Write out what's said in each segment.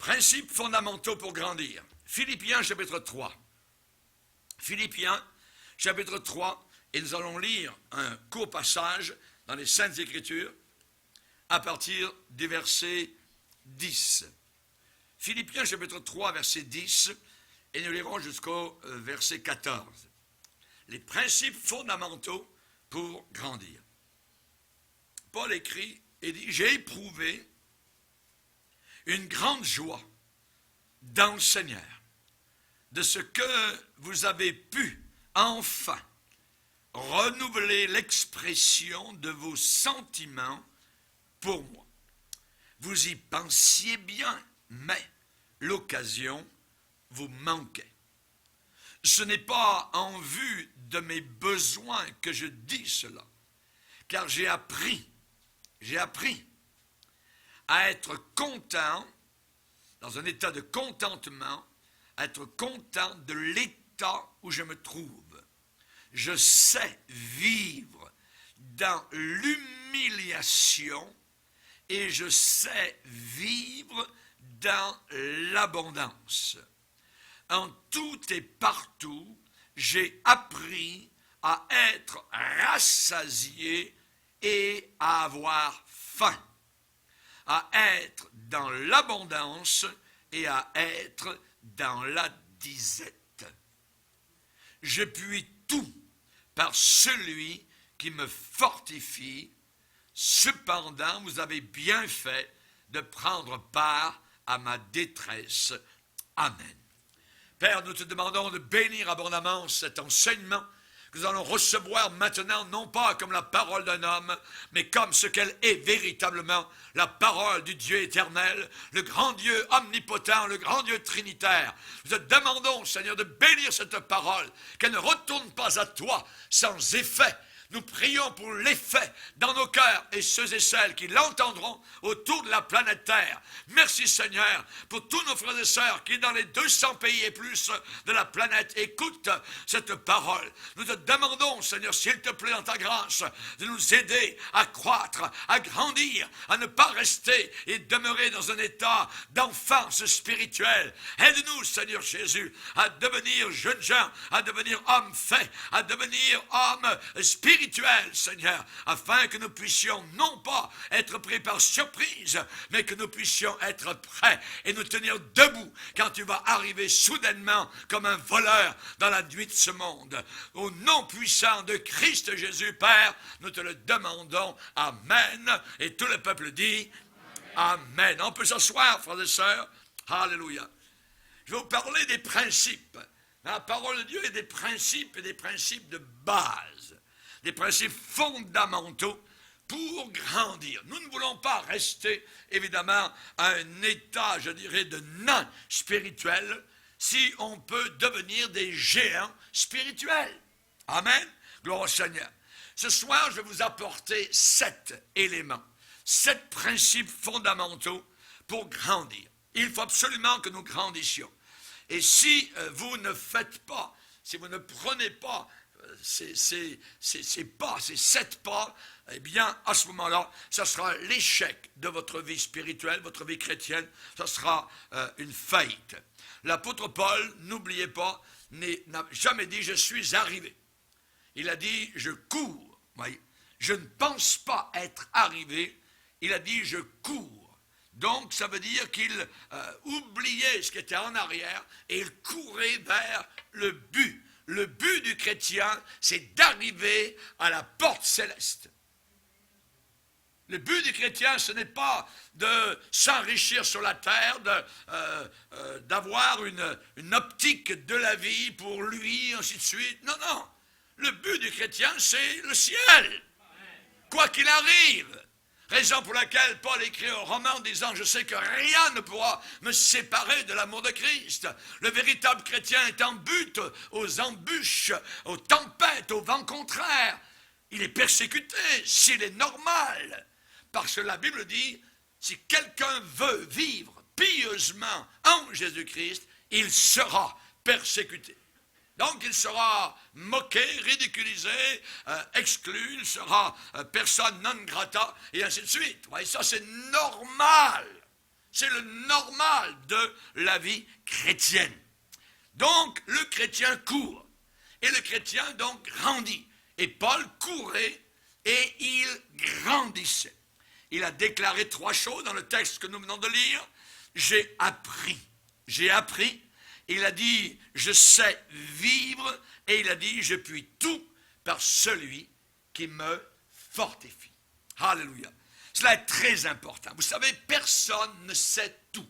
Principes fondamentaux pour grandir. Philippiens chapitre 3. Philippiens chapitre 3, et nous allons lire un court passage dans les Saintes Écritures à partir du verset 10. Philippiens chapitre 3, verset 10, et nous lirons jusqu'au verset 14. Les principes fondamentaux pour grandir. Paul écrit et dit, « J'ai éprouvé une grande joie dans le Seigneur, de ce que vous avez pu enfin renouveler l'expression de vos sentiments pour moi. Vous y pensiez bien, mais l'occasion vous manquait. Ce n'est pas en vue de mes besoins que je dis cela, car j'ai appris à être content, dans un état de contentement, à être content de l'état où je me trouve. Je sais vivre dans l'humiliation et je sais vivre dans l'abondance. En tout et partout, j'ai appris à être rassasié et à avoir faim, à être dans l'abondance et à être dans la disette. Je puis tout par celui qui me fortifie. Cependant, vous avez bien fait de prendre part à ma détresse. Amen. Père, nous te demandons de bénir abondamment cet enseignement que nous allons recevoir maintenant, non pas comme la parole d'un homme, mais comme ce qu'elle est véritablement, la parole du Dieu éternel, le grand Dieu omnipotent, le grand Dieu trinitaire. Nous te demandons, Seigneur, de bénir cette parole, qu'elle ne retourne pas à toi sans effet. Nous prions pour l'effet dans nos cœurs et ceux et celles qui l'entendront autour de la planète Terre. Merci Seigneur pour tous nos frères et sœurs qui dans les 200 pays et plus de la planète écoutent cette parole. Nous te demandons Seigneur, s'il te plaît dans ta grâce, de nous aider à croître, à grandir, à ne pas rester et demeurer dans un état d'enfance spirituelle. Aide-nous Seigneur Jésus à devenir jeunes gens, à devenir hommes faits, à devenir hommes spirituels, Seigneur, afin que nous puissions non pas être pris par surprise, mais que nous puissions être prêts et nous tenir debout quand tu vas arriver soudainement comme un voleur dans la nuit de ce monde. Au nom puissant de Christ Jésus, Père, nous te le demandons. Amen. Et tout le peuple dit Amen. On peut s'asseoir, frères et sœurs. Alléluia. Je vais vous parler des principes. La parole de Dieu est des principes et des principes de base. Des principes fondamentaux pour grandir. Nous ne voulons pas rester, évidemment, à un état, je dirais, de nain spirituel, si on peut devenir des géants spirituels. Amen. Gloire au Seigneur. Ce soir, je vais vous apporter 7 éléments, 7 principes fondamentaux pour grandir. Il faut absolument que nous grandissions. Et si vous ne faites pas, si vous ne prenez pas ces 7 pas, eh bien, à ce moment-là, ça sera l'échec de votre vie spirituelle, votre vie chrétienne, ça sera une faillite. L'apôtre Paul, n'oubliez pas, n'a jamais dit « je suis arrivé ». Il a dit « je cours ». Je ne pense pas être arrivé, il a dit « je cours ». Donc, ça veut dire qu'il oubliait ce qui était en arrière et il courait vers le but. Le but du chrétien, c'est d'arriver à la porte céleste. Le but du chrétien, ce n'est pas de s'enrichir sur la terre, d'avoir une optique de la vie pour lui, ainsi de suite. Non, non. Le but du chrétien, c'est le ciel. Quoi qu'il arrive. Raison pour laquelle Paul écrit aux Romains en disant « Je sais que rien ne pourra me séparer de l'amour de Christ. » Le véritable chrétien est en but aux embûches, aux tempêtes, aux vents contraires. Il est persécuté s'il est normal. Parce que la Bible dit « Si quelqu'un veut vivre pieusement en Jésus-Christ, il sera persécuté. » Donc, il sera moqué, ridiculisé, exclu, il sera personne non grata, et ainsi de suite. Ouais, ça, c'est normal. C'est le normal de la vie chrétienne. Donc, le chrétien court. Et le chrétien, donc, grandit. Et Paul courait et il grandissait. Il a déclaré 3 choses dans le texte que nous venons de lire. J'ai appris. J'ai appris. Il a dit, je sais vivre. Et il a dit, je puis tout par celui qui me fortifie. Alléluia. Cela est très important. Vous savez, personne ne sait tout.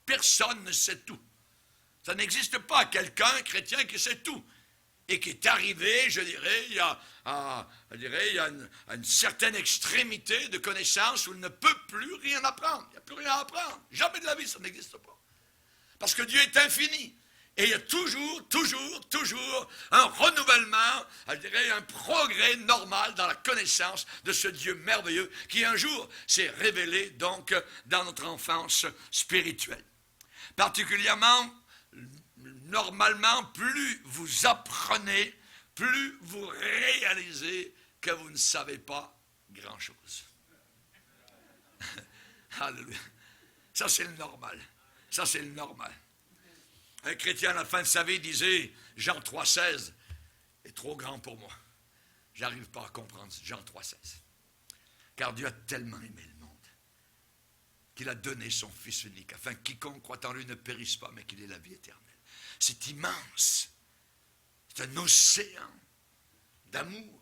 Personne ne sait tout. Ça n'existe pas quelqu'un chrétien qui sait tout. Et qui est arrivé, je dirais, il y a une certaine extrémité de connaissance où il ne peut plus rien apprendre. Il n'y a plus rien à apprendre. Jamais de la vie, ça n'existe pas. Parce que Dieu est infini. Et il y a toujours un renouvellement, je dirais, un progrès normal dans la connaissance de ce Dieu merveilleux qui un jour s'est révélé donc dans notre enfance spirituelle. Particulièrement, normalement, plus vous apprenez, plus vous réalisez que vous ne savez pas grand-chose. Alléluia. Ça, c'est le normal. Ça, c'est le normal. Un chrétien, à la fin de sa vie, disait, Jean 3,16 est trop grand pour moi. Je n'arrive pas à comprendre Jean 3,16. Car Dieu a tellement aimé le monde qu'il a donné son Fils unique, afin que quiconque croit en lui ne périsse pas, mais qu'il ait la vie éternelle. C'est immense. C'est un océan d'amour.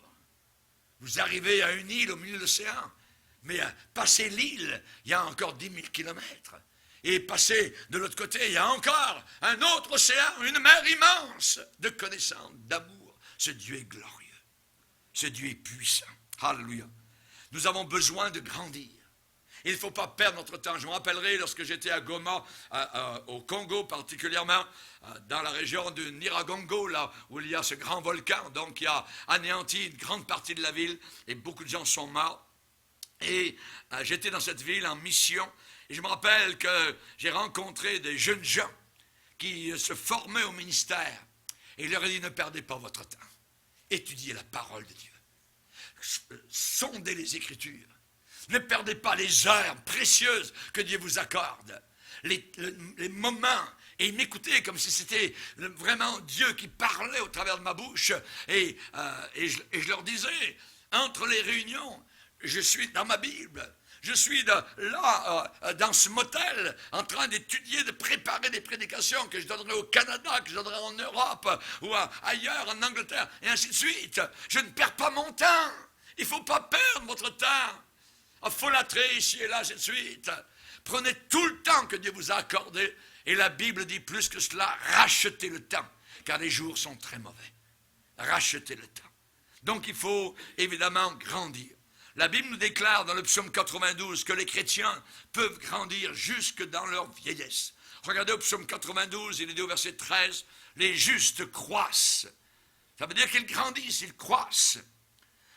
Vous arrivez à une île au milieu de l'océan, mais à passer l'île, il y a encore 10 000 kilomètres. Et passer de l'autre côté, il y a encore un autre océan, une mer immense de connaissance, d'amour. Ce Dieu est glorieux. Ce Dieu est puissant. Alléluia. Nous avons besoin de grandir. Il ne faut pas perdre notre temps. Je me rappellerai lorsque j'étais à Goma, au Congo particulièrement, dans la région de Nyiragongo, là où il y a ce grand volcan, donc qui a anéanti une grande partie de la ville, et beaucoup de gens sont morts. Et j'étais dans cette ville en mission, et je me rappelle que j'ai rencontré des jeunes gens qui se formaient au ministère, et il leur a dit, ne perdez pas votre temps, étudiez la parole de Dieu, sondez les Écritures, ne perdez pas les heures précieuses que Dieu vous accorde, les moments, et ils m'écoutaient comme si c'était vraiment Dieu qui parlait au travers de ma bouche, et je leur disais, entre les réunions, je suis dans ma Bible, je suis là, dans ce motel, en train d'étudier, de préparer des prédications que je donnerai au Canada, que je donnerai en Europe, ou ailleurs, en Angleterre, et ainsi de suite. Je ne perds pas mon temps. Il ne faut pas perdre votre temps. À folâtrer ici et là, ainsi de suite. Prenez tout le temps que Dieu vous a accordé, et la Bible dit plus que cela, rachetez le temps, car les jours sont très mauvais. Rachetez le temps. Donc il faut évidemment grandir. La Bible nous déclare dans le psaume 92 que les chrétiens peuvent grandir jusque dans leur vieillesse. Regardez au psaume 92, il est dit au verset 13, les justes croissent. Ça veut dire qu'ils grandissent, ils croissent.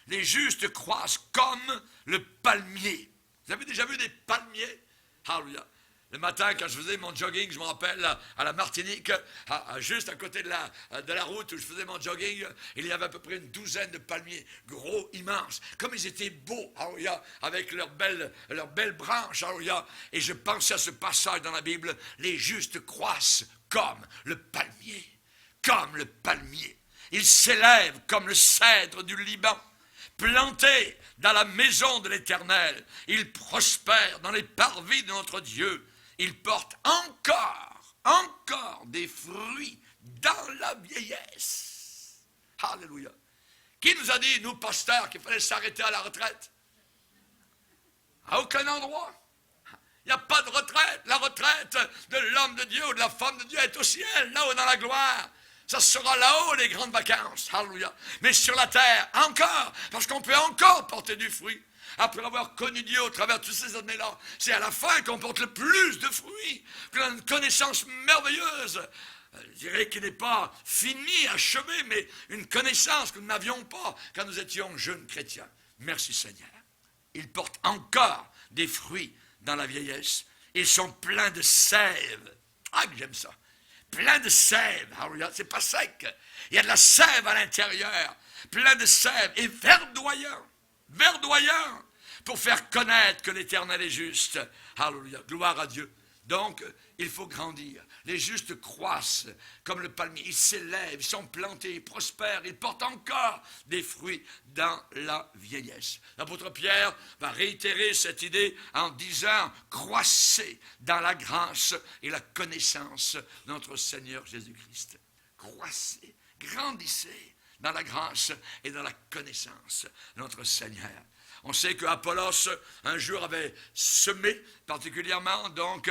Les justes croissent comme le palmier. Vous avez déjà vu des palmiers? Alléluia. Le matin, quand je faisais mon jogging, je me rappelle, à la Martinique, juste à côté de la route où je faisais mon jogging, il y avait à peu près une douzaine de palmiers, gros, immenses. Comme ils étaient beaux, avec leurs belles branches, et je pensais à ce passage dans la Bible, les justes croissent comme le palmier, comme le palmier. Ils s'élèvent comme le cèdre du Liban. Plantés dans la maison de l'Éternel, ils prospèrent dans les parvis de notre Dieu. Ils portent encore des fruits dans la vieillesse. Alléluia. Qui nous a dit, nous pasteurs, qu'il fallait s'arrêter à la retraite? À aucun endroit. Il n'y a pas de retraite. La retraite de l'homme de Dieu ou de la femme de Dieu est au ciel, là-haut dans la gloire. Ça sera là-haut les grandes vacances. Alléluia. Mais sur la terre, encore, parce qu'on peut encore porter du fruit. Après avoir connu Dieu au travers de toutes ces années-là, c'est à la fin qu'on porte le plus de fruits, qu'on a une connaissance merveilleuse, je dirais qui n'est pas finie, achevée, mais une connaissance que nous n'avions pas quand nous étions jeunes chrétiens. Merci Seigneur. Ils portent encore des fruits dans la vieillesse. Ils sont pleins de sève. Ah, que j'aime ça. Plein de sève. Alléluia. C'est pas sec. Il y a de la sève à l'intérieur. Plein de sève et verdoyant. Verdoyant. pour faire connaître que l'Éternel est juste. Alléluia, gloire à Dieu. Donc, il faut grandir. Les justes croissent comme le palmier. Ils s'élèvent, ils sont plantés, ils prospèrent, ils portent encore des fruits dans la vieillesse. L'apôtre Pierre va réitérer cette idée en disant « Croissez dans la grâce et la connaissance de notre Seigneur Jésus-Christ. » Croissez, grandissez dans la grâce et dans la connaissance de notre Seigneur. On sait que Apollos, un jour, avait semé, particulièrement, donc,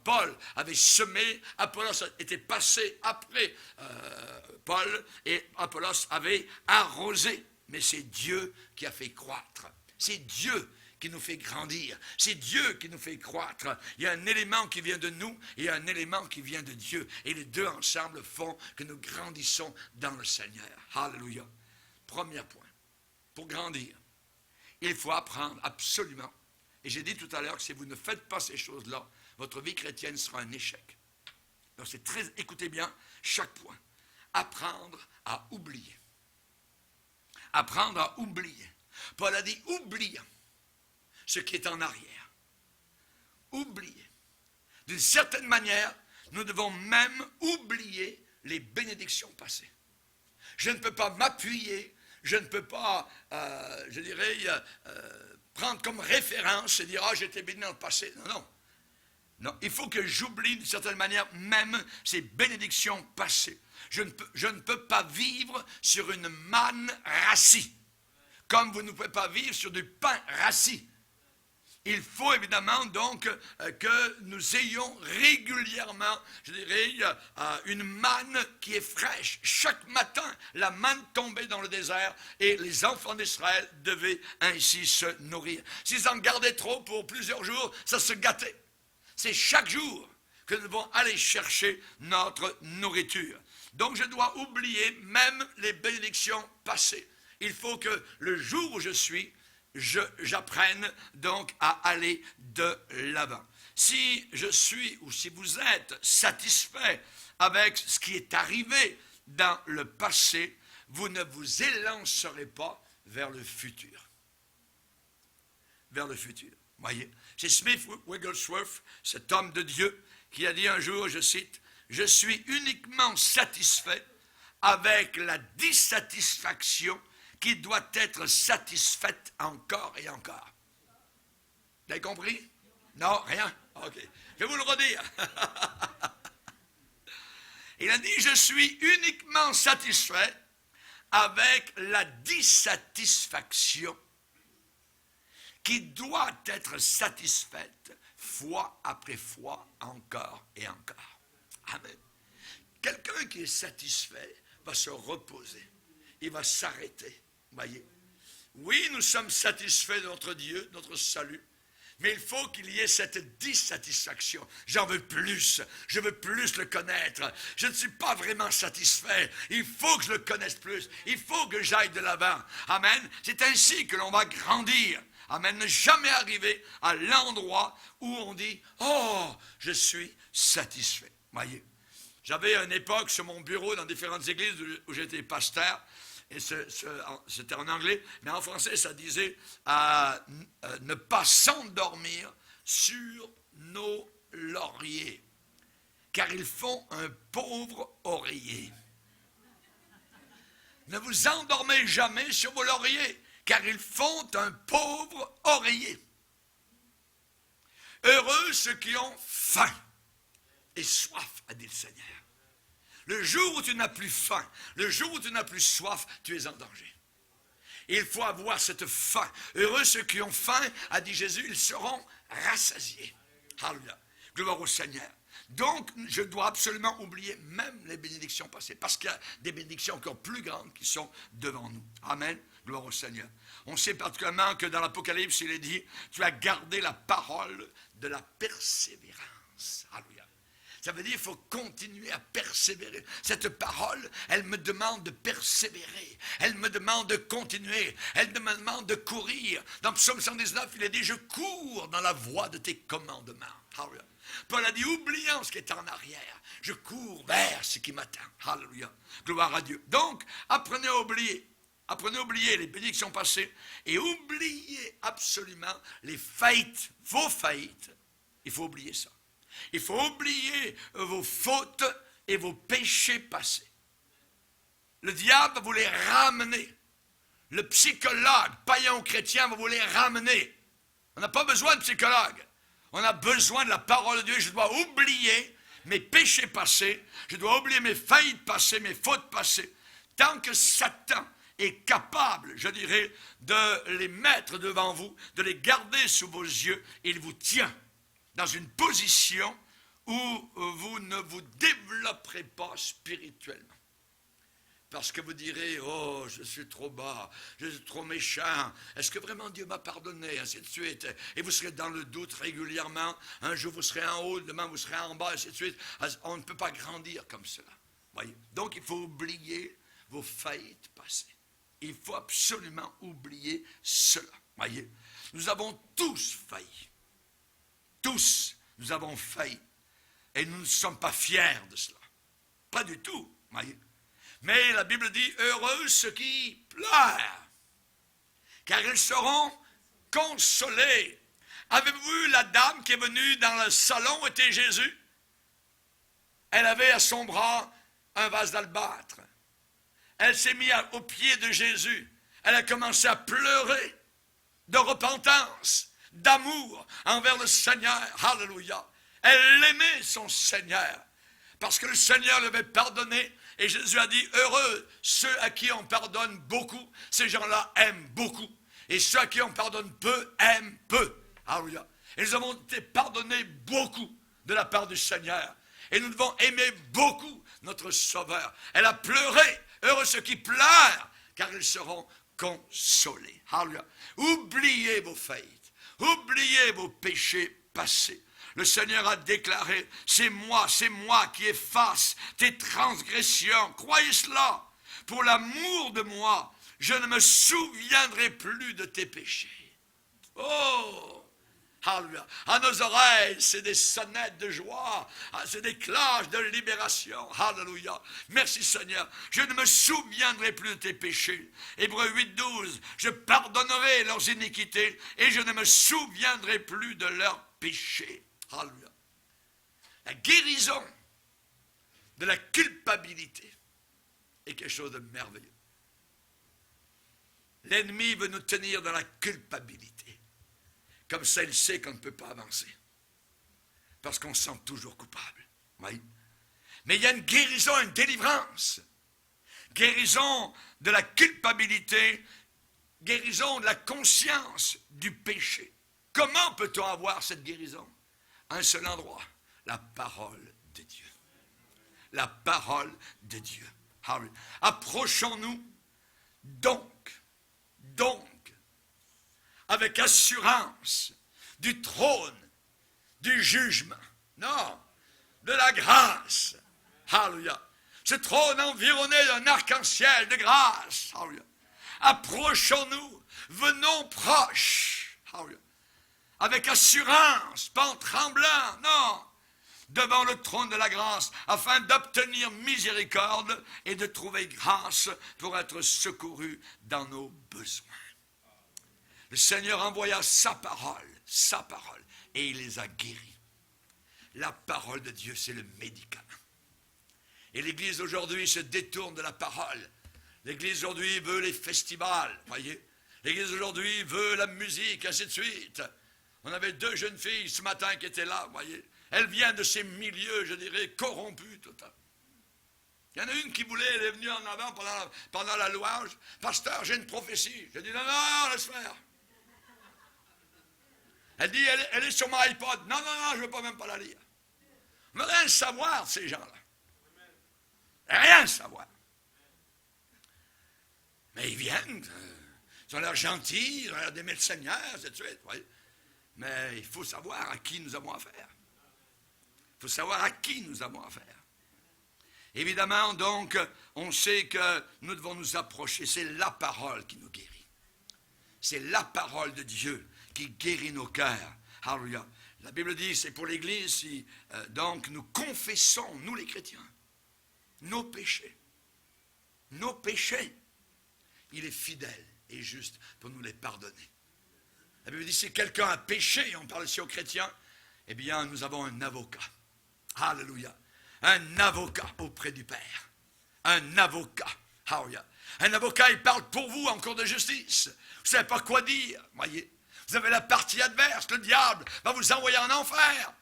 Paul avait semé, Apollos était passé après Paul, et Apollos avait arrosé. Mais c'est Dieu qui a fait croître. C'est Dieu qui nous fait grandir. C'est Dieu qui nous fait croître. Il y a un élément qui vient de nous et un élément qui vient de Dieu. Et les deux ensemble font que nous grandissons dans le Seigneur. Alléluia. Premier point. Pour grandir, il faut apprendre absolument. Et j'ai dit tout à l'heure que si vous ne faites pas ces choses-là, votre vie chrétienne sera un échec. Donc c'est très, écoutez bien, chaque point. Apprendre à oublier. Apprendre à oublier. Paul a dit oubliant ce qui est en arrière. Oublier. D'une certaine manière, nous devons même oublier les bénédictions passées. Je ne peux pas m'appuyer. Je ne peux pas, prendre comme référence et dire « Ah, j'étais béni dans le passé ». Non, non. Non, il faut que j'oublie d'une certaine manière même ces bénédictions passées. Je ne peux pas vivre sur une manne rassie, comme vous ne pouvez pas vivre sur du pain rassis. Il faut évidemment donc que nous ayons régulièrement, une manne qui est fraîche. Chaque matin, la manne tombait dans le désert et les enfants d'Israël devaient ainsi se nourrir. S'ils en gardaient trop pour plusieurs jours, ça se gâtait. C'est chaque jour que nous devons aller chercher notre nourriture. Donc je dois oublier même les bénédictions passées. Il faut que le jour où je suis, j'apprenne donc à aller de l'avant. Si je suis ou si vous êtes satisfait avec ce qui est arrivé dans le passé, vous ne vous élancerez pas vers le futur. Vers le futur. Voyez, c'est Smith Wigglesworth, cet homme de Dieu, qui a dit un jour, je cite, « Je suis uniquement satisfait avec la dissatisfaction qui doit être satisfaite encore et encore. » Vous avez compris? Non, rien? OK. Je vais vous le redire. Il a dit, je suis uniquement satisfait avec la dissatisfaction qui doit être satisfaite fois après fois, encore et encore. Amen. Quelqu'un qui est satisfait va se reposer. Il va s'arrêter. Voyez. Oui, nous sommes satisfaits de notre Dieu, de notre salut, mais il faut qu'il y ait cette dissatisfaction. J'en veux plus, je veux plus le connaître. Je ne suis pas vraiment satisfait. Il faut que je le connaisse plus. Il faut que j'aille de l'avant. Amen. C'est ainsi que l'on va grandir. Amen. Ne jamais arriver à l'endroit où on dit « Oh, je suis satisfait. » Voyez. J'avais à une époque sur mon bureau dans différentes églises où j'étais pasteur. Et c'était en anglais, mais en français, ça disait ne pas s'endormir sur nos lauriers, car ils font un pauvre oreiller. Ne vous endormez jamais sur vos lauriers, car ils font un pauvre oreiller. Heureux ceux qui ont faim et soif, a dit le Seigneur. Le jour où tu n'as plus faim, le jour où tu n'as plus soif, tu es en danger. Il faut avoir cette faim. Heureux ceux qui ont faim, a dit Jésus, ils seront rassasiés. Alléluia. Gloire au Seigneur. Donc, je dois absolument oublier même les bénédictions passées, parce qu'il y a des bénédictions encore plus grandes qui sont devant nous. Amen. Gloire au Seigneur. On sait particulièrement que dans l'Apocalypse, il est dit, tu as gardé la parole de la persévérance. Alléluia. Ça veut dire qu'il faut continuer à persévérer. Cette parole, elle me demande de persévérer. Elle me demande de continuer. Elle me demande de courir. Dans Psaume 119, il est dit, je cours dans la voie de tes commandements. Alléluia. Paul a dit, oubliant ce qui est en arrière, je cours vers ce qui m'attend. Alléluia. Gloire à Dieu. Donc, apprenez à oublier. Apprenez à oublier les bénédictions passées et oubliez absolument les faillites, vos faillites. Il faut oublier ça. Il faut oublier vos fautes et vos péchés passés. Le diable va vous les ramener. Le psychologue, païen ou chrétien, va vous les ramener. On n'a pas besoin de psychologue. On a besoin de la parole de Dieu. Je dois oublier mes péchés passés. Je dois oublier mes faillites passées, mes fautes passées. Tant que Satan est capable, je dirais, de les mettre devant vous, de les garder sous vos yeux, il vous tient dans une position où vous ne vous développerez pas spirituellement. Parce que vous direz, oh, je suis trop bas, je suis trop méchant, est-ce que vraiment Dieu m'a pardonné, ainsi de suite. Et vous serez dans le doute régulièrement, un jour vous serez en haut, demain vous serez en bas, ainsi de suite. On ne peut pas grandir comme cela. Voyez? Donc il faut oublier vos faillites passées. Il faut absolument oublier cela. Voyez? Nous avons tous failli. Tous, nous avons failli. Et nous ne sommes pas fiers de cela. Pas du tout. Voyez? Mais la Bible dit, heureux ceux qui pleurent, car ils seront consolés. Avez-vous vu la dame qui est venue dans le salon où était Jésus? Elle avait à son bras un vase d'albâtre. Elle s'est mise aux pieds de Jésus. Elle a commencé à pleurer de repentance, d'amour envers le Seigneur. Alléluia. Elle aimait son Seigneur parce que le Seigneur l'avait pardonné. Et Jésus a dit, heureux ceux à qui on pardonne beaucoup, ces gens-là aiment beaucoup. Et ceux à qui on pardonne peu, aiment peu. Alléluia. Et nous avons été pardonnés beaucoup de la part du Seigneur. Et nous devons aimer beaucoup notre Sauveur. Elle a pleuré, heureux ceux qui pleurent, car ils seront consolés. Alléluia. Oubliez vos faillites, oubliez vos péchés passés. Le Seigneur a déclaré, c'est moi qui efface tes transgressions. Croyez cela. Pour l'amour de moi, je ne me souviendrai plus de tes péchés. Oh! Alléluia. À nos oreilles, c'est des sonnettes de joie, c'est des cloches de libération. Alléluia. Merci Seigneur. Je ne me souviendrai plus de tes péchés. Hébreux 8:12. Je pardonnerai leurs iniquités et je ne me souviendrai plus de leurs péchés. Alléluia. La guérison de la culpabilité est quelque chose de merveilleux. L'ennemi veut nous tenir dans la culpabilité. Comme ça, il sait qu'on ne peut pas avancer. Parce qu'on se sent toujours coupable. Oui. Mais il y a une guérison, une délivrance. Guérison de la culpabilité, guérison de la conscience du péché. Comment peut-on avoir cette guérison? Un seul endroit, la parole de Dieu. La parole de Dieu. Approchons-nous donc, avec assurance du trône, du jugement, non, de la grâce. Alléluia. Ce trône environné d'un arc-en-ciel de grâce. Alléluia. Approchons-nous, venons proches. Alléluia. Avec assurance, pas en tremblant, non, devant le trône de la grâce, afin d'obtenir miséricorde et de trouver grâce pour être secouru dans nos besoins. Le Seigneur envoya sa parole, et il les a guéris. La parole de Dieu, c'est le médicament. Et l'Église aujourd'hui se détourne de la parole. L'Église aujourd'hui veut les festivals, voyez. L'Église aujourd'hui veut la musique, ainsi de suite. On avait 2 jeunes filles ce matin qui étaient là, vous voyez. Elles viennent de ces milieux, je dirais, corrompus tout à. Il y en a une qui voulait, elle est venue en avant pendant la louange. Pasteur, j'ai une prophétie. J'ai dit, non, laisse faire. Elle dit, elle est sur mon iPod. Non, je ne veux pas même pas la lire. On ne veut rien savoir de ces gens-là. Rien savoir. Mais ils viennent, ils ont l'air gentils, ils ont l'air d'aimer le Seigneur, c'est de suite, vous voyez. Mais il faut savoir à qui nous avons affaire. Il faut savoir à qui nous avons affaire. Évidemment, donc, on sait que nous devons nous approcher. C'est la parole qui nous guérit. C'est la parole de Dieu qui guérit nos cœurs. Alléluia. La Bible dit, c'est pour l'Église, si donc nous confessons, nous les chrétiens, nos péchés. Nos péchés. il est fidèle et juste pour nous les pardonner. La Bible dit, si quelqu'un a péché, on parle ici aux chrétiens, eh bien, nous avons un avocat. Alléluia. Un avocat auprès du Père. Un avocat. Alléluia. Un avocat, il parle pour vous en cour de justice. Vous ne savez pas quoi dire, voyez. Vous avez la partie adverse, le diable va vous envoyer en enfer.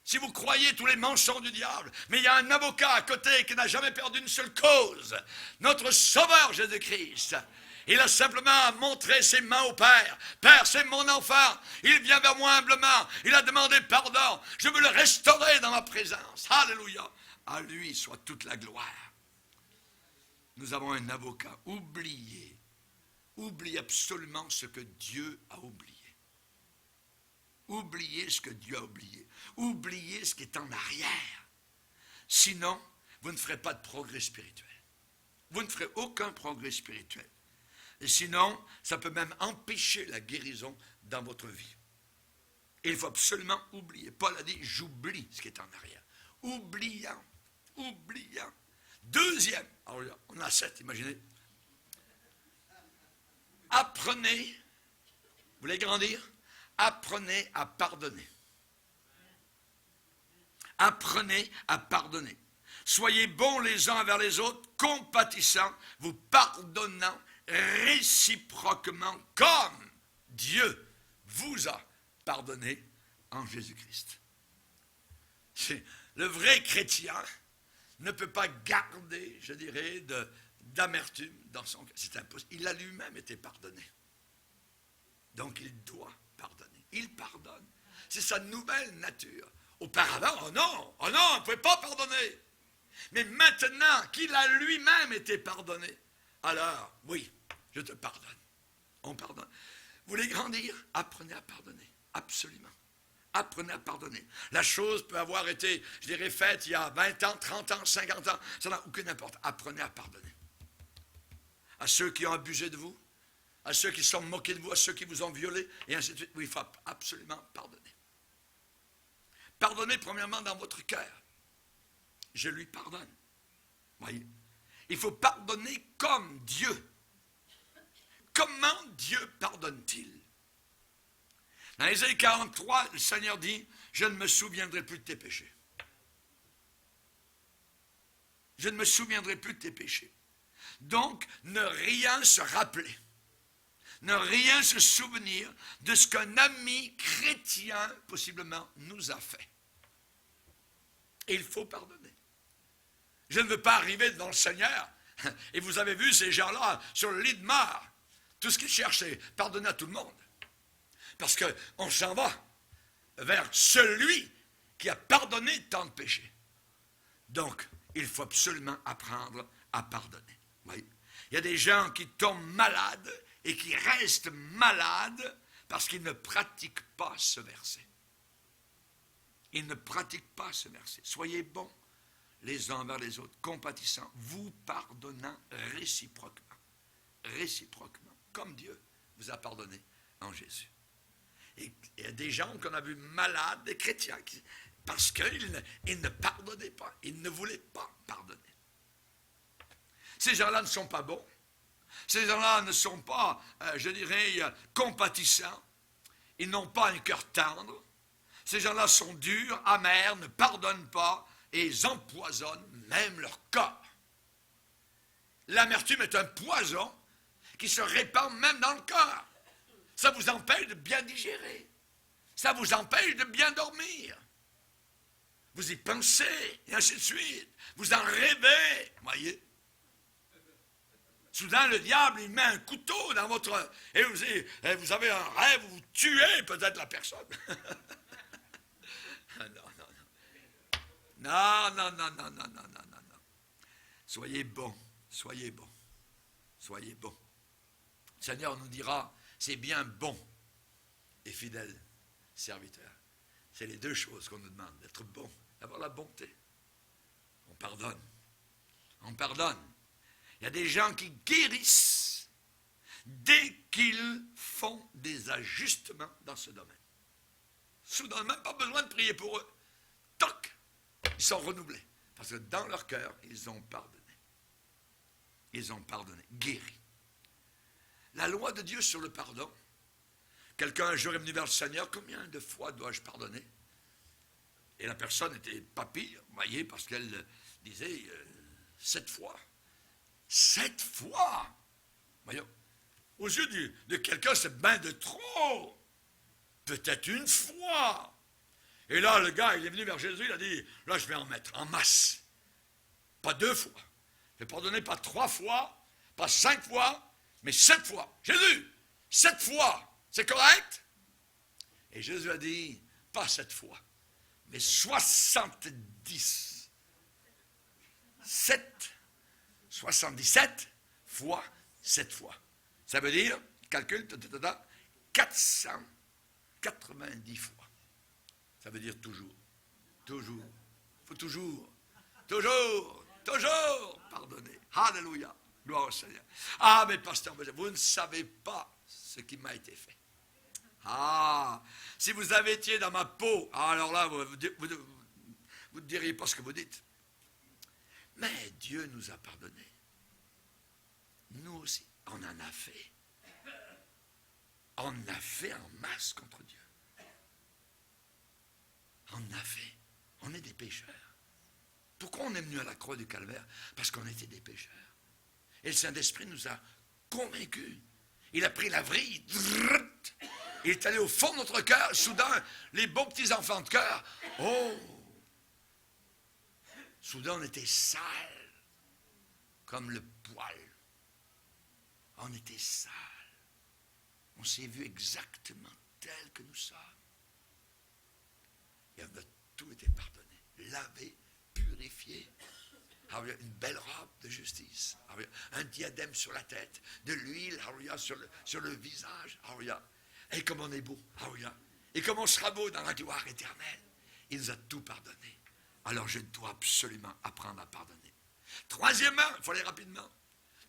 Si vous croyez tous les mensonges du diable, mais il y a un avocat à côté qui n'a jamais perdu une seule cause. Notre Sauveur Jésus-Christ. Il a simplement montré ses mains au Père. Père, c'est mon enfant. Il vient vers moi humblement. Il a demandé pardon. Je veux le restaurer dans ma présence. Alléluia. À lui soit toute la gloire. Nous avons un avocat. Oubliez absolument ce que Dieu a oublié. Oubliez ce que Dieu a oublié. Oubliez ce qui est en arrière. Sinon, vous ne ferez pas de progrès spirituel. Vous ne ferez aucun progrès spirituel. Et sinon, ça peut même empêcher la guérison dans votre vie. Et il faut absolument oublier. Paul a dit, j'oublie ce qui est en arrière. Oubliant. Deuxième, alors on a 7, imaginez. Apprenez, vous voulez grandir? Apprenez à pardonner. Apprenez à pardonner. Soyez bons les uns envers les autres, compatissants, vous pardonnant réciproquement comme Dieu vous a pardonné en Jésus-Christ. Le vrai chrétien ne peut pas garder, je dirais, d'amertume dans son cœur. C'est impossible. Il a lui-même été pardonné. Donc il doit pardonner. Il pardonne. C'est sa nouvelle nature. Auparavant, oh non, on ne pouvait pas pardonner. Mais maintenant qu'il a lui-même été pardonné, alors, oui, je te pardonne. On pardonne. Vous voulez grandir? Apprenez à pardonner. Absolument. Apprenez à pardonner. La chose peut avoir été, je dirais, faite il y a 20 ans, 30 ans, 50 ans. Ça n'a aucune importance. Apprenez à pardonner. À ceux qui ont abusé de vous, à ceux qui se sont moqués de vous, à ceux qui vous ont violé, et ainsi de suite. Oui, il faut absolument pardonner. Pardonnez premièrement dans votre cœur. Je lui pardonne. Voyez. Il faut pardonner comme Dieu. Comment Dieu pardonne-t-il? Dans Ésaïe 43, le Seigneur dit, je ne me souviendrai plus de tes péchés. Je ne me souviendrai plus de tes péchés. Donc, ne rien se rappeler, ne rien se souvenir de ce qu'un ami chrétien, possiblement, nous a fait. Et il faut pardonner. Je ne veux pas arriver devant le Seigneur, et vous avez vu ces gens-là sur le lit de mort. Tout ce qu'ils cherchent, c'est pardonner à tout le monde. Parce qu'on s'en va vers celui qui a pardonné tant de péchés. Donc, il faut absolument apprendre à pardonner. Oui. Il y a des gens qui tombent malades et qui restent malades parce qu'ils ne pratiquent pas ce verset. Ils ne pratiquent pas ce verset. Soyez bons les uns envers les autres, compatissants, vous pardonnant réciproquement. Réciproquement, comme Dieu vous a pardonné en Jésus. Et il y a des gens qu'on a vus malades, des chrétiens, parce qu'ils ne pardonnaient pas, ils ne voulaient pas pardonner. Ces gens-là ne sont pas bons, ces gens-là ne sont pas, je dirais, compatissants, ils n'ont pas un cœur tendre, ces gens-là sont durs, amers, ne pardonnent pas, et ils empoisonnent même leur corps. L'amertume est un poison qui se répand même dans le corps. Ça vous empêche de bien digérer. Ça vous empêche de bien dormir. Vous y pensez, et ainsi de suite. Vous en rêvez, voyez. Soudain, le diable, il met un couteau dans votre... Et vous avez un rêve où vous tuez peut-être la personne. Non. Soyez bons, soyez bons, soyez bons. Le Seigneur nous dira, c'est bien bon et fidèle serviteur. C'est les deux choses qu'on nous demande, d'être bon, d'avoir la bonté. On pardonne. On pardonne. Il y a des gens qui guérissent dès qu'ils font des ajustements dans ce domaine. Soudain, même pas besoin de prier pour eux. Toc! Ils sont renouvelés. Parce que dans leur cœur, ils ont pardonné. Ils ont pardonné, guéri. la loi de Dieu sur le pardon. Quelqu'un un jour est venu vers le Seigneur, combien de fois dois-je pardonner? Et la personne n'était pas pire, voyez, parce qu'elle disait 7 fois. 7 fois! Voyons, aux yeux de quelqu'un, c'est bien de trop. Peut-être une fois. Et là, le gars, il est venu vers Jésus, il a dit, là, je vais en mettre en masse. Pas 2 fois. Je vais pardonner pas 3 fois, pas 5 fois, mais 7 fois. Jésus, 7 fois, c'est correct? Et Jésus a dit, pas 7 fois, mais 70. 77 fois 7 fois. Ça veut dire, calcul, 490 fois. Ça veut dire toujours. Toujours. Il faut toujours pardonner. Alléluia. Gloire au Seigneur. Ah, mais pasteur, vous ne savez pas ce qui m'a été fait. Ah, si vous avez été dans ma peau, alors là, vous ne diriez pas ce que vous dites. Mais Dieu nous a pardonné. Nous aussi, on en a fait. On en a fait en masse contre Dieu. On en a fait. On est des pécheurs. Pourquoi on est venu à la croix du Calvaire? Parce qu'on était des pécheurs. Et le Saint-Esprit nous a convaincus. Il a pris la vrille. Il est allé au fond de notre cœur. Soudain, les bons petits enfants de cœur. Oh! Soudain, on était sales. Comme le poil. On était sales. On s'est vu exactement tel que nous sommes. Et on a tout été pardonné. Lavé, purifié. Alléluia, une belle robe de justice. Alléluia, un diadème sur la tête. De l'huile, alléluia, sur le visage. Alléluia. Et comme on est beau. Alléluia. Et comme on sera beau dans la gloire éternelle. Il nous a tout pardonné. Alors je dois absolument apprendre à pardonner. Troisièmement, il faut aller rapidement.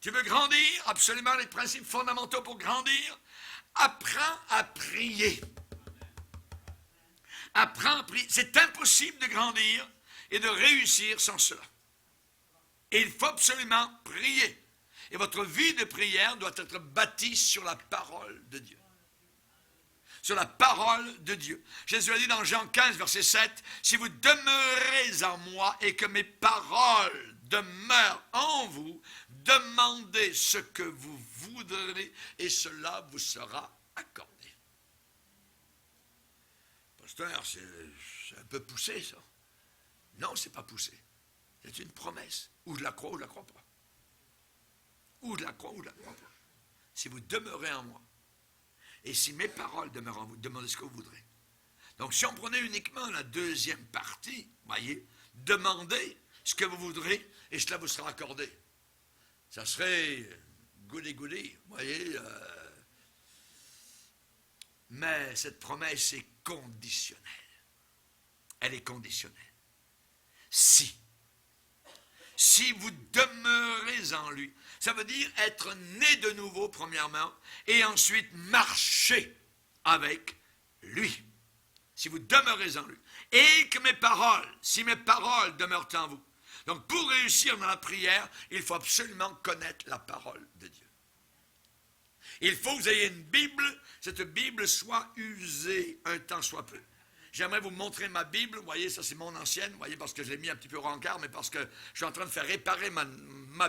Tu veux grandir? Absolument les principes fondamentaux pour grandir. Apprends à prier. Apprends à prier. C'est impossible de grandir et de réussir sans cela. Et il faut absolument prier. Et votre vie de prière doit être bâtie sur la parole de Dieu. Sur la parole de Dieu. Jésus a dit dans Jean 15, verset 7, « Si vous demeurez en moi et que mes paroles demeurent en vous, demandez ce que vous voudrez et cela vous sera accordé. » Pasteur, c'est un peu poussé ça. Non, c'est pas poussé. C'est une promesse. Ou je la crois ou je la crois pas. Ou je la crois ou je la crois pas. Si vous demeurez en moi, et si mes paroles demeurent en vous, demandez ce que vous voudrez. Donc, si on prenait uniquement la deuxième partie, voyez, demandez ce que vous voudrez, et cela vous sera accordé. Ça serait goody, voyez. Mais cette promesse est conditionnelle. Elle est conditionnelle. Si vous demeurez en lui, ça veut dire être né de nouveau, premièrement, et ensuite marcher avec lui. Si vous demeurez en lui. Et que si mes paroles demeurent en vous. Donc, pour réussir dans la prière, il faut absolument connaître la parole de Dieu. Il faut que vous ayez une Bible, cette Bible soit usée un temps soit peu. J'aimerais vous montrer ma Bible. Vous voyez, ça c'est mon ancienne. Vous voyez, parce que je l'ai mis un petit peu rencard, mais parce que je suis en train de faire réparer ma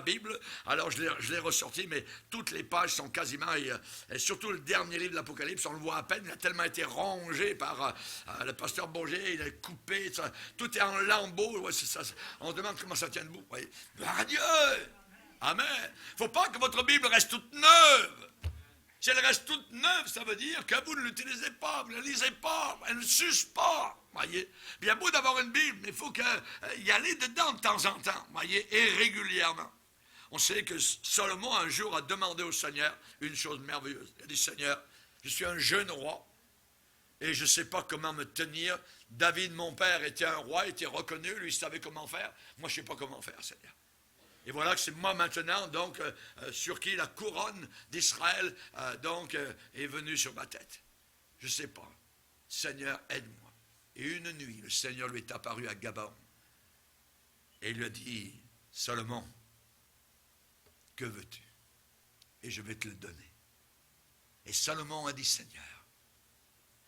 Bible. Alors je l'ai ressortie, mais toutes les pages sont quasiment, et surtout le dernier livre de l'Apocalypse, on le voit à peine. Il a tellement été rongé par le pasteur Bourget, il a coupé. Tout est en lambeaux. Ouais, on se demande comment ça tient debout. Vous voyez. Gloire à Dieu! Amen! Il ne faut pas que votre Bible reste toute neuve. Si elle reste toute neuve, ça veut dire que vous ne l'utilisez pas, vous ne la lisez pas, elle ne s'use pas, voyez. Il y a beau d'avoir une Bible, mais il faut y aller dedans de temps en temps, voyez, et régulièrement. On sait que Salomon, un jour, a demandé au Seigneur une chose merveilleuse. Il a dit, Seigneur, je suis un jeune roi, et je ne sais pas comment me tenir. David, mon père, était un roi, était reconnu, lui, il savait comment faire. Moi, je ne sais pas comment faire, Seigneur. Et voilà que c'est moi maintenant, donc, sur qui la couronne d'Israël, est venue sur ma tête. Je ne sais pas. Seigneur, aide-moi. Et une nuit, le Seigneur lui est apparu à Gabaon. Et il lui a dit, Salomon, que veux-tu? Et je vais te le donner. Et Salomon a dit, Seigneur,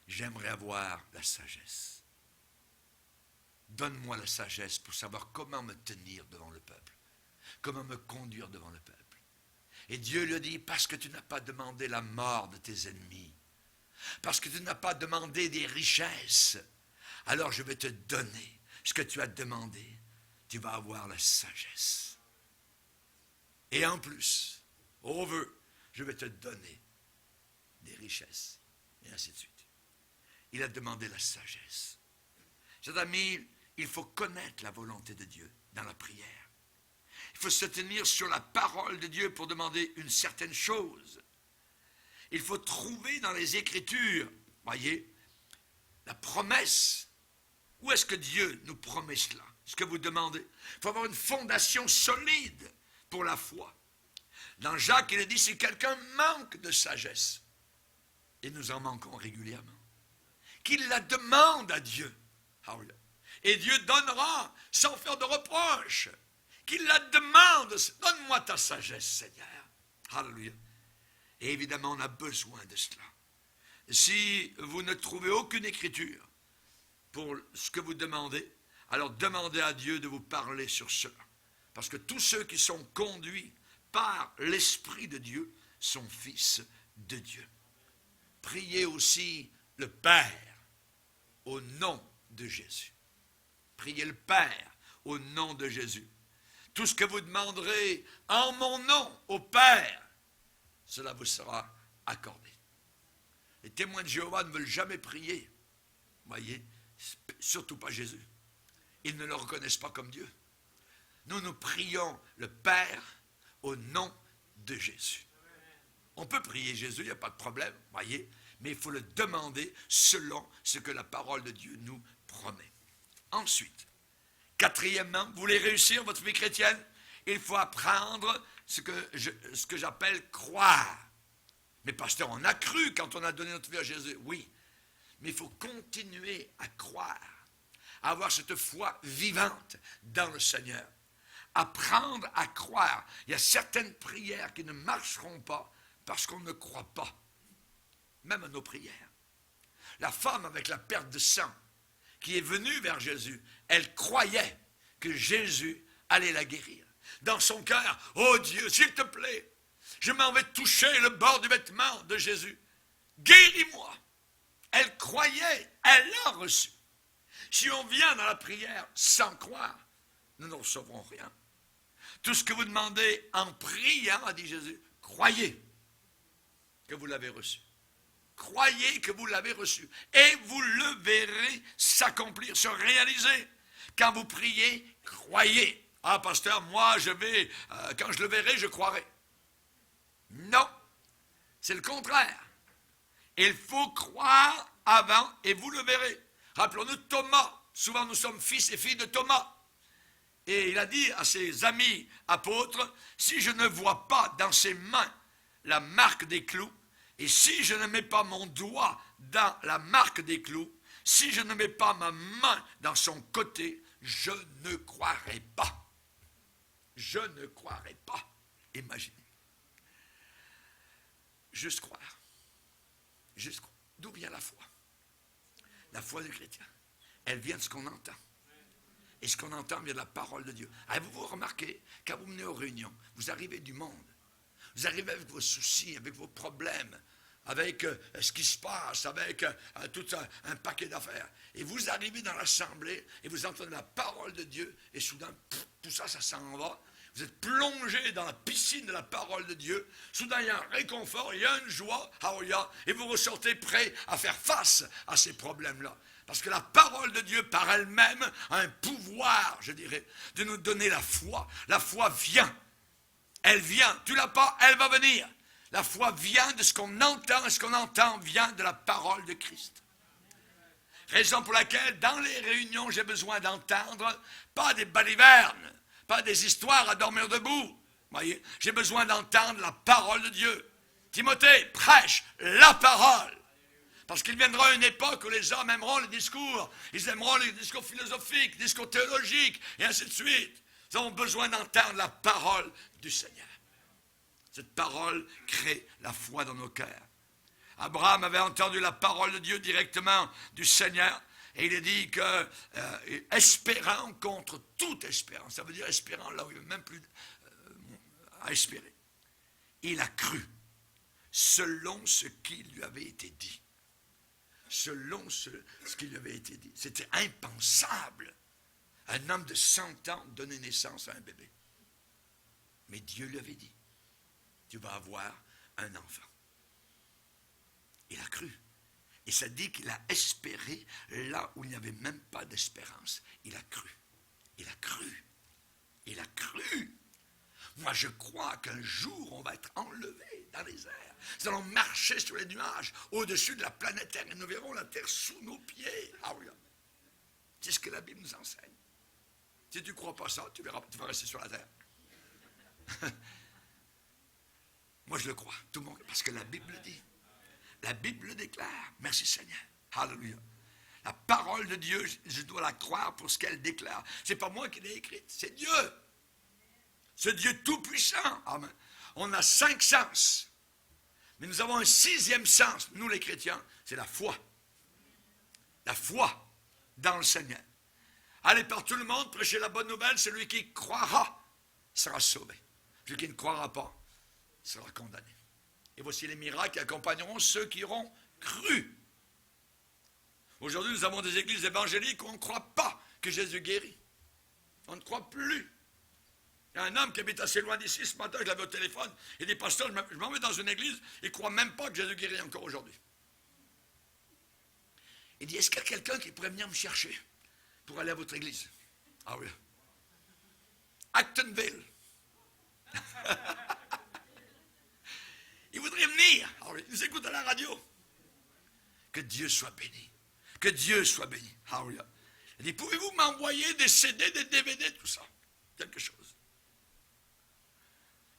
j'aimerais avoir la sagesse. Donne-moi la sagesse pour savoir comment me tenir devant le peuple, comment me conduire devant le peuple. Et Dieu lui a dit, parce que tu n'as pas demandé la mort de tes ennemis, parce que tu n'as pas demandé des richesses, alors je vais te donner ce que tu as demandé. Tu vas avoir la sagesse. Et en plus, au vœu, je vais te donner des richesses. Et ainsi de suite. Il a demandé la sagesse. Chers amis, il faut connaître la volonté de Dieu dans la prière. Il faut se tenir sur la parole de Dieu pour demander une certaine chose. Il faut trouver dans les Écritures, voyez, la promesse. Où est-ce que Dieu nous promet cela? Ce que vous demandez. Il faut avoir une fondation solide pour la foi. Dans Jacques, il est dit, si quelqu'un manque de sagesse, et nous en manquons régulièrement, qu'il la demande à Dieu. Et Dieu donnera sans faire de reproche. Qu'il la demande, donne-moi ta sagesse, Seigneur. Alléluia. Et évidemment, on a besoin de cela. Si vous ne trouvez aucune écriture pour ce que vous demandez, alors demandez à Dieu de vous parler sur cela. Parce que tous ceux qui sont conduits par l'Esprit de Dieu sont fils de Dieu. Priez aussi le Père au nom de Jésus. Priez le Père au nom de Jésus. Tout ce que vous demanderez en mon nom au Père, cela vous sera accordé. Les témoins de Jéhovah ne veulent jamais prier. Voyez, surtout pas Jésus. Ils ne le reconnaissent pas comme Dieu. Nous prions le Père au nom de Jésus. On peut prier Jésus, il n'y a pas de problème, voyez, mais il faut le demander selon ce que la parole de Dieu nous promet. Ensuite, quatrièmement, vous voulez réussir votre vie chrétienne, il faut apprendre ce que j'appelle croire. Mais pasteur, on a cru quand on a donné notre vie à Jésus. Oui, mais il faut continuer à croire, à avoir cette foi vivante dans le Seigneur. Apprendre à croire. Il y a certaines prières qui ne marcheront pas parce qu'on ne croit pas, même à nos prières. La femme avec la perte de sang qui est venue vers Jésus, elle croyait que Jésus allait la guérir. Dans son cœur, oh Dieu, s'il te plaît, je m'en vais toucher le bord du vêtement de Jésus. Guéris-moi. Elle croyait, elle l'a reçu. Si on vient dans la prière sans croire, nous ne recevrons rien. Tout ce que vous demandez en priant, a dit Jésus, croyez que vous l'avez reçu. Croyez que vous l'avez reçu. Et vous le verrez s'accomplir, se réaliser. Quand vous priez, croyez. Ah, pasteur, moi, quand je le verrai, je croirai. Non, c'est le contraire. Il faut croire avant et vous le verrez. Rappelons-nous Thomas. Souvent, nous sommes fils et filles de Thomas. Et il a dit à ses amis apôtres, si je ne vois pas dans ses mains la marque des clous, et si je ne mets pas mon doigt dans la marque des clous, si je ne mets pas ma main dans son côté, je ne croirai pas. Je ne croirai pas. Imaginez. Juste croire. Juste croire. D'où vient la foi? La foi du chrétien. Elle vient de ce qu'on entend. Et ce qu'on entend vient de la parole de Dieu. Avez-vous remarqué, quand vous venez aux réunions, vous arrivez du monde. Vous arrivez avec vos soucis, avec vos problèmes, avec ce qui se passe, avec tout un paquet d'affaires. Et vous arrivez dans l'assemblée et vous entendez la parole de Dieu et soudain, tout ça, ça s'en va. Vous êtes plongé dans la piscine de la parole de Dieu. Soudain, il y a un réconfort, il y a une joie, et vous ressortez prêt à faire face à ces problèmes-là. Parce que la parole de Dieu, par elle-même, a un pouvoir, je dirais, de nous donner la foi. La foi vient. Elle vient. Tu l'as pas, elle va venir. La foi vient de ce qu'on entend, et ce qu'on entend vient de la parole de Christ. Raison pour laquelle, dans les réunions, j'ai besoin d'entendre, pas des balivernes, pas des histoires à dormir debout. Voyez, j'ai besoin d'entendre la parole de Dieu. Timothée, prêche la parole. Parce qu'il viendra une époque où les hommes aimeront les discours. Ils aimeront les discours philosophiques, les discours théologiques, et ainsi de suite. Ils ont besoin d'entendre la parole du Seigneur. Cette parole crée la foi dans nos cœurs. Abraham avait entendu la parole de Dieu directement du Seigneur. Et il est dit que, espérant contre toute espérance, ça veut dire espérant là où il n'y avait même plus à espérer. Il a cru, selon ce qui lui avait été dit. Selon ce qui lui avait été dit. C'était impensable. Un homme de 100 ans donner naissance à un bébé. Mais Dieu lui avait dit, tu vas avoir un enfant. Il a cru. Et ça dit qu'il a espéré là où il n'y avait même pas d'espérance. Il a cru. Il a cru. Il a cru. Moi, je crois qu'un jour, on va être enlevé dans les airs. Nous allons marcher sur les nuages, au-dessus de la planète Terre, et nous verrons la Terre sous nos pieds. Ah oui, c'est ce que la Bible nous enseigne. Si tu ne crois pas ça, tu vas rester sur la Terre. Moi, je le crois, tout le monde, parce que la Bible le dit. La Bible le déclare. Merci Seigneur. Alléluia. La parole de Dieu, je dois la croire pour ce qu'elle déclare. Ce n'est pas moi qui l'ai écrite, c'est Dieu. Ce Dieu tout-puissant. Amen. On a 5 sens. Mais nous avons un 6e sens, nous les chrétiens, c'est la foi. La foi dans le Seigneur. Allez par tout le monde, prêchez la bonne nouvelle, celui qui croira sera sauvé. Celui qui ne croira pas sera condamné. Et voici les miracles qui accompagneront ceux qui auront cru. Aujourd'hui, nous avons des églises évangéliques où on ne croit pas que Jésus guérit. On ne croit plus. Il y a un homme qui habite assez loin d'ici, ce matin, je l'avais au téléphone, il dit, pasteur, je m'en vais dans une église, il ne croit même pas que Jésus guérit encore aujourd'hui. Il dit, est-ce qu'il y a quelqu'un qui pourrait venir me chercher pour aller à votre église? Ah oui. Actonville. Il voudrait venir. Ah oui, il nous écoute à la radio. Que Dieu soit béni. Que Dieu soit béni. Ah oui. Il dit, pouvez-vous m'envoyer des CD, des DVD, tout ça? Quelque chose.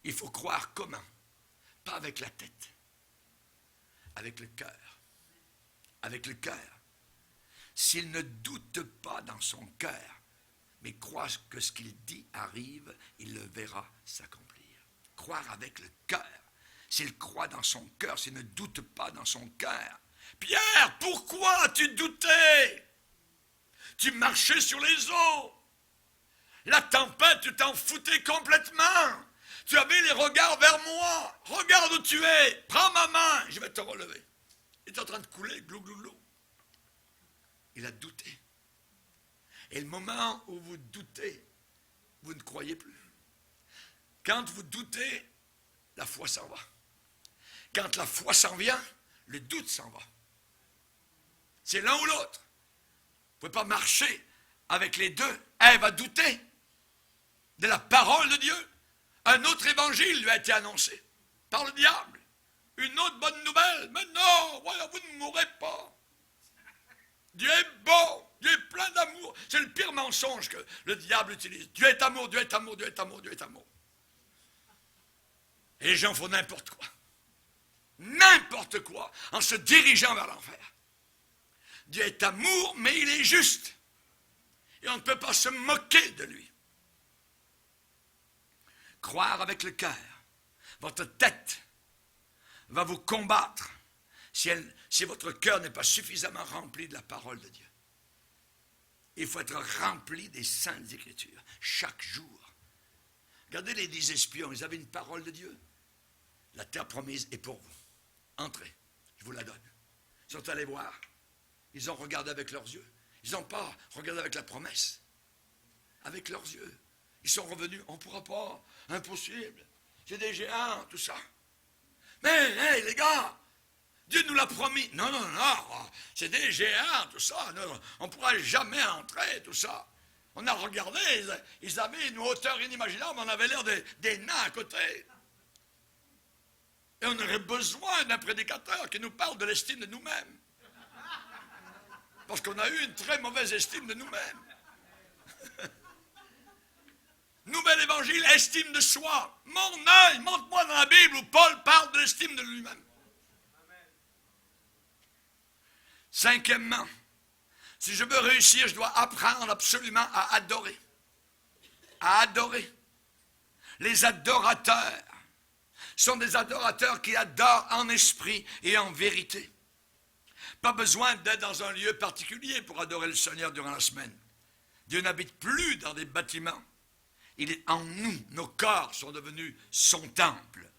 Il faut croire comment? Pas avec la tête. Avec le cœur. Avec le cœur. S'il ne doute pas dans son cœur, mais croit que ce qu'il dit arrive, il le verra s'accomplir. Croire avec le cœur. S'il croit dans son cœur, s'il ne doute pas dans son cœur. Pierre, pourquoi as-tu douté? Tu marchais sur les eaux. La tempête, tu t'en foutais complètement. Tu avais les regards vers moi. Regarde où tu es. Prends ma main, je vais te relever. Il est en train de couler, glou, glou, glou. Il a douté. Et le moment où vous doutez, vous ne croyez plus. Quand vous doutez, la foi s'en va. Quand la foi s'en vient, le doute s'en va. C'est l'un ou l'autre. Vous ne pouvez pas marcher avec les deux. Elle va douter de la parole de Dieu. Un autre évangile lui a été annoncé par le diable. Une autre bonne nouvelle. Mais non, voilà, vous ne mourrez pas. Dieu est bon, Dieu est plein d'amour. C'est le pire mensonge que le diable utilise. Dieu est amour, Dieu est amour, Dieu est amour, Dieu est amour. Et les gens font n'importe quoi. N'importe quoi en se dirigeant vers l'enfer. Dieu est amour, mais il est juste. Et on ne peut pas se moquer de lui. Croire avec le cœur. Votre tête va vous combattre si votre cœur n'est pas suffisamment rempli de la parole de Dieu. Il faut être rempli des saintes écritures chaque jour. Regardez les 10 espions, ils avaient une parole de Dieu. La terre promise est pour vous. Entrez, je vous la donne. Ils sont allés voir. Ils ont regardé avec leurs yeux. Ils n'ont pas regardé avec la promesse. Avec leurs yeux. Ils sont revenus. On ne pourra pas. Impossible. C'est des géants, tout ça. Mais, hey, les gars, Dieu nous l'a promis. Non, non, non. C'est des géants, tout ça. Non, on ne pourra jamais entrer, tout ça. On a regardé. Ils avaient une hauteur inimaginable. On avait l'air des nains à côté. Et on aurait besoin d'un prédicateur qui nous parle de l'estime de nous-mêmes. Parce qu'on a eu une très mauvaise estime de nous-mêmes. Nouvel évangile, estime de soi. Mon œil, montre-moi dans la Bible où Paul parle de l'estime de lui-même. Cinquièmement, si je veux réussir, je dois apprendre absolument à adorer. À adorer. Les adorateurs sont des adorateurs qui adorent en esprit et en vérité. Pas besoin d'être dans un lieu particulier pour adorer le Seigneur durant la semaine. Dieu n'habite plus dans des bâtiments. Il est en nous. Nos corps sont devenus son temple.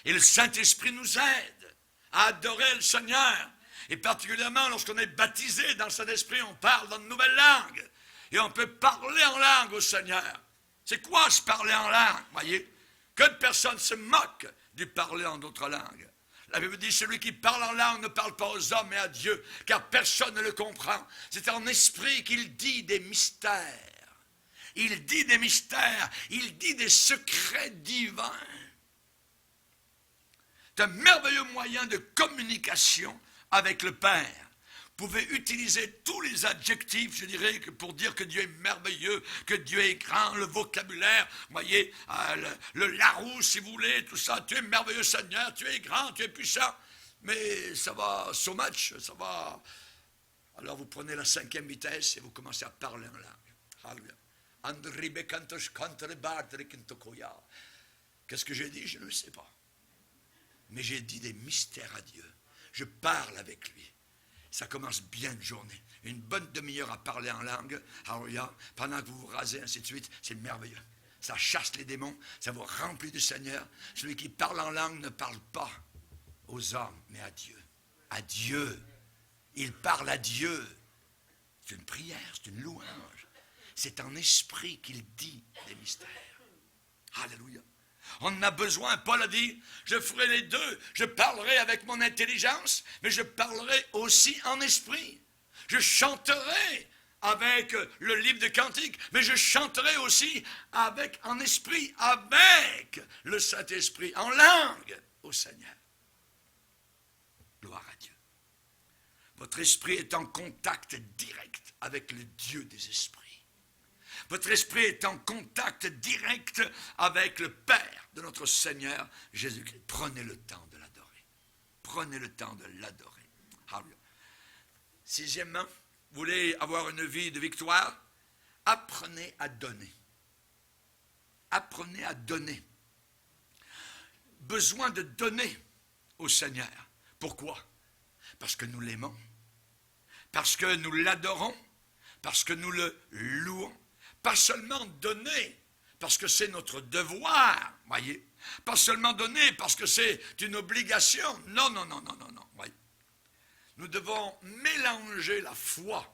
Et le Saint-Esprit nous aide à adorer le Seigneur. Et particulièrement lorsqu'on est baptisé dans le Saint-Esprit, on parle dans de nouvelles langues. Et on peut parler en langue au Seigneur. C'est quoi se parler en langue, voyez? Que de personnes se moquent du parler en d'autres langues. La Bible dit, celui qui parle en langue ne parle pas aux hommes mais à Dieu, car personne ne le comprend. C'est en esprit qu'il dit des mystères. Il dit des mystères, il dit des secrets divins. C'est un merveilleux moyen de communication avec le Père. Vous pouvez utiliser tous les adjectifs, je dirais, pour dire que Dieu est merveilleux, que Dieu est grand, le vocabulaire, vous voyez, le Larousse, si vous voulez, tout ça. Tu es merveilleux, Seigneur, tu es grand, tu es puissant. Mais ça va so much, ça va. Alors vous prenez la 5e vitesse et vous commencez à parler en langue. Alléluia. Qu'est-ce que j'ai dit? Je ne le sais pas. Mais j'ai dit des mystères à Dieu. Je parle avec lui. Ça commence bien une journée. Une bonne demi-heure à parler en langue. Alléluia. Pendant que vous vous rasez, ainsi de suite. C'est merveilleux. Ça chasse les démons. Ça vous remplit du Seigneur. Celui qui parle en langue ne parle pas aux hommes, mais à Dieu. À Dieu. Il parle à Dieu. C'est une prière, c'est une louange. C'est en esprit qu'il dit des mystères. Alléluia. On en a besoin. Paul a dit, je ferai les deux. Je parlerai avec mon intelligence, mais je parlerai aussi en esprit. Je chanterai avec le livre de cantiques, mais je chanterai aussi en esprit, avec le Saint-Esprit, en langue au Seigneur. Gloire à Dieu. Votre esprit est en contact direct avec le Dieu des esprits. Votre esprit est en contact direct avec le Père de notre Seigneur Jésus-Christ. Prenez le temps de l'adorer. Prenez le temps de l'adorer. Alléluia. 6e, vous voulez avoir une vie de victoire? Apprenez à donner. Apprenez à donner. Besoin de donner au Seigneur. Pourquoi? Parce que nous l'aimons. Parce que nous l'adorons. Parce que nous le louons. Pas seulement donner, parce que c'est notre devoir, voyez. Pas seulement donner, parce que c'est une obligation. Non, non, non, non, non, non, voyez. Nous devons mélanger la foi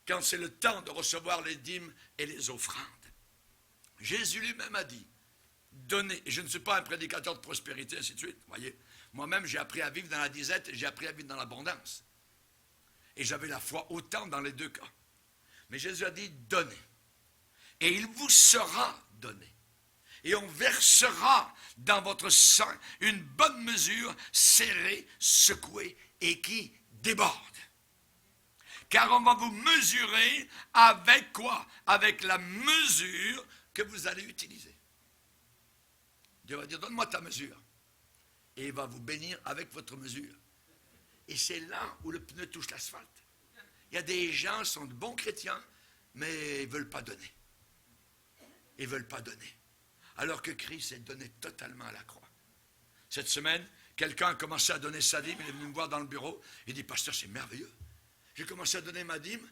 quand c'est le temps de recevoir les dîmes et les offrandes. Jésus lui-même a dit, donnez. Et je ne suis pas un prédicateur de prospérité, ainsi de suite, voyez. Moi-même, j'ai appris à vivre dans la disette et j'ai appris à vivre dans l'abondance. Et j'avais la foi autant dans les deux cas. Mais Jésus a dit, donnez. Et il vous sera donné. Et on versera dans votre sein une bonne mesure, serrée, secouée et qui déborde. Car on va vous mesurer avec quoi? Avec la mesure que vous allez utiliser. Dieu va dire, donne-moi ta mesure. Et il va vous bénir avec votre mesure. Et c'est là où le pneu touche l'asphalte. Il y a des gens qui sont de bons chrétiens, mais ils ne veulent pas donner. Ils ne veulent pas donner. Alors que Christ est donné totalement à la croix. Cette semaine, quelqu'un a commencé à donner sa dîme, il est venu me voir dans le bureau, il dit, pasteur, c'est merveilleux. J'ai commencé à donner ma dîme,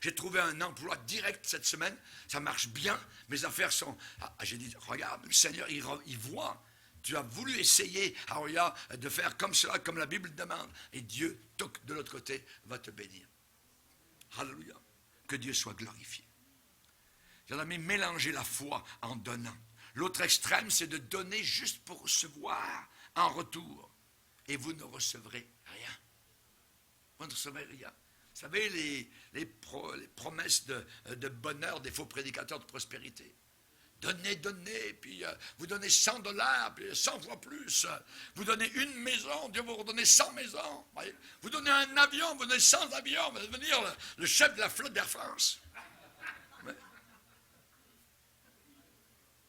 j'ai trouvé un emploi direct cette semaine, ça marche bien, mes affaires sont... j'ai dit, regarde, le Seigneur, il voit, tu as voulu essayer, de faire comme cela, comme la Bible demande, et Dieu, de l'autre côté, va te bénir. Alléluia. Que Dieu soit glorifié. J'en ai mélangé la foi en donnant. L'autre extrême, c'est de donner juste pour recevoir en retour. Et vous ne recevrez rien. Vous ne recevrez rien. Vous savez, les promesses de bonheur des faux prédicateurs de prospérité. Donnez, donnez, puis vous donnez $100, puis 100 fois plus. Vous donnez une maison, Dieu va vous redonner 100 maisons. Vous donnez un avion, vous donnez 100 avions, vous allez devenir le chef de la flotte d'Air France.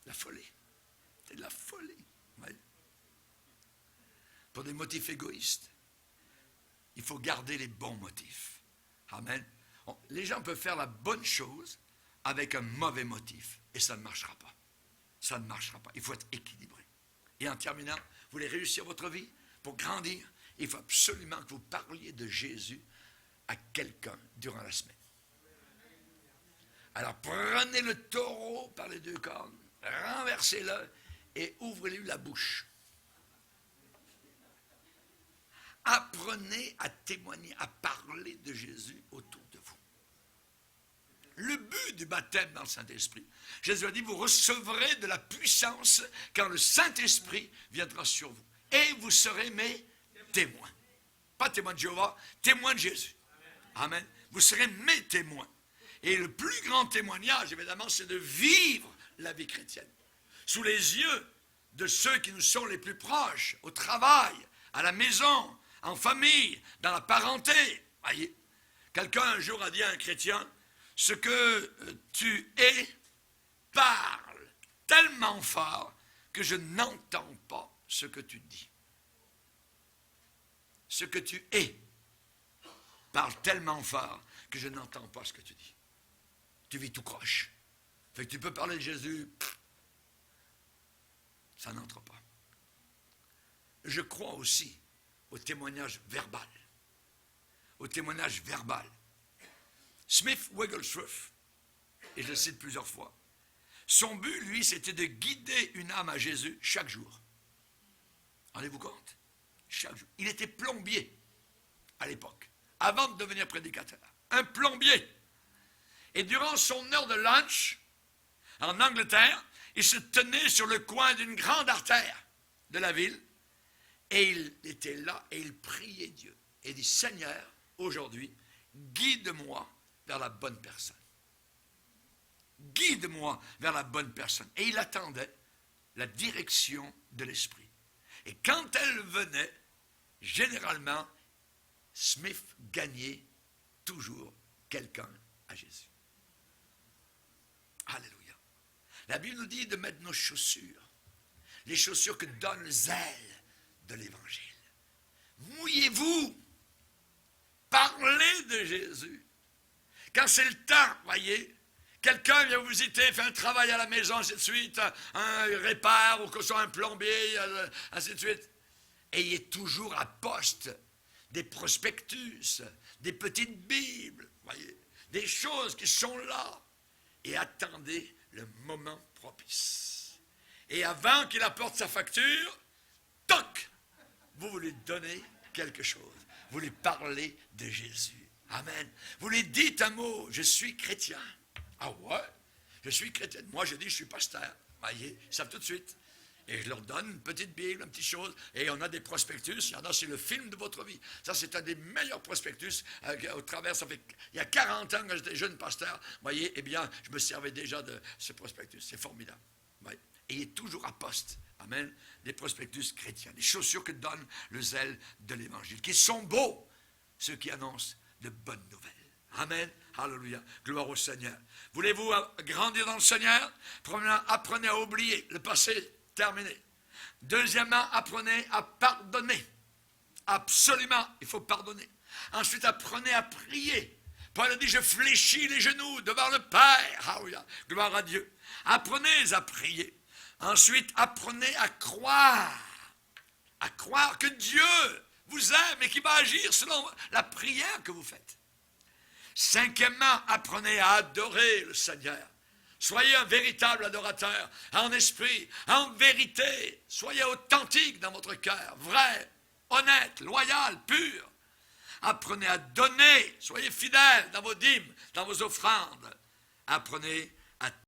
La folie. C'est de la folie. Oui. Pour des motifs égoïstes. Il faut garder les bons motifs. Amen. Les gens peuvent faire la bonne chose avec un mauvais motif. Et ça ne marchera pas. Ça ne marchera pas. Il faut être équilibré. Et en terminant, vous voulez réussir votre vie pour grandir, il faut absolument que vous parliez de Jésus à quelqu'un durant la semaine. Alors prenez le taureau par les deux cornes, renversez-le et ouvrez-lui la bouche. Apprenez à témoigner, à parler de Jésus autour de vous. Le but du baptême dans le Saint-Esprit, Jésus a dit, vous recevrez de la puissance quand le Saint-Esprit viendra sur vous. Et vous serez mes témoins. Pas témoins de Jéhovah, témoins de Jésus. Amen. Vous serez mes témoins. Et le plus grand témoignage, évidemment, c'est de vivre la vie chrétienne. Sous les yeux de ceux qui nous sont les plus proches, au travail, à la maison, en famille, dans la parenté. Voyez, quelqu'un un jour a dit à un chrétien, ce que tu es parle tellement fort que je n'entends pas ce que tu dis. Ce que tu es parle tellement fort que je n'entends pas ce que tu dis. Tu vis tout croche. Fait que tu peux parler de Jésus, ça n'entre pas. Je crois aussi au témoignage verbal. Au témoignage verbal. Smith Wigglesworth, et je le cite plusieurs fois, son but, lui, c'était de guider une âme à Jésus chaque jour. Rendez-vous compte? Chaque jour. Il était plombier à l'époque, avant de devenir prédicateur. Un plombier. Et durant son heure de lunch, en Angleterre, il se tenait sur le coin d'une grande artère de la ville, et il était là, et il priait Dieu. Et il dit, Seigneur, aujourd'hui, guide-moi vers la bonne personne. Guide-moi vers la bonne personne. Et il attendait la direction de l'Esprit. Et quand elle venait, généralement, Smith gagnait toujours quelqu'un à Jésus. Alléluia. La Bible nous dit de mettre nos chaussures, les chaussures que donne le zèle de l'Évangile. Mouillez-vous. Parlez de Jésus. Quand c'est le temps, voyez, quelqu'un vient vous visiter, fait un travail à la maison, ainsi de suite, un répare ou que ce soit un plombier, ainsi de suite. Ayez toujours à poste des prospectus, des petites Bibles, voyez, des choses qui sont là. Et attendez le moment propice. Et avant qu'il apporte sa facture, toc, vous lui donnez quelque chose. Vous lui parlez de Jésus. Amen. Vous lui dites un mot, je suis chrétien. Ah ouais, je suis chrétien. Moi, je dis, je suis pasteur. Voyez, ils savent tout de suite. Et je leur donne une petite Bible, une petite chose. Et on a des prospectus. Il y en a, c'est le film de votre vie. Ça, c'est un des meilleurs prospectus. Au travers, ça fait, il y a 40 ans que j'étais jeune pasteur. Voyez, eh bien, je me servais déjà de ce prospectus. C'est formidable. Voyez. Et il est toujours à poste. Amen. Des prospectus chrétiens. Des chaussures que donne le zèle de l'Évangile. Qui sont beaux, ceux qui annoncent de bonnes nouvelles. Amen. Alléluia. Gloire au Seigneur. Voulez-vous grandir dans le Seigneur? Premièrement, apprenez à oublier le passé terminé. Deuxièmement, apprenez à pardonner. Absolument, il faut pardonner. Ensuite, apprenez à prier. Paul a dit, je fléchis les genoux devant le Père. Alléluia. Gloire à Dieu. Apprenez à prier. Ensuite, apprenez à croire. À croire que Dieu vous aime et qu'il va agir selon la prière que vous faites. Cinquièmement, apprenez à adorer le Seigneur. Soyez un véritable adorateur, en esprit, en vérité. Soyez authentique dans votre cœur, vrai, honnête, loyal, pur. Apprenez à donner, soyez fidèles dans vos dîmes, dans vos offrandes. Apprenez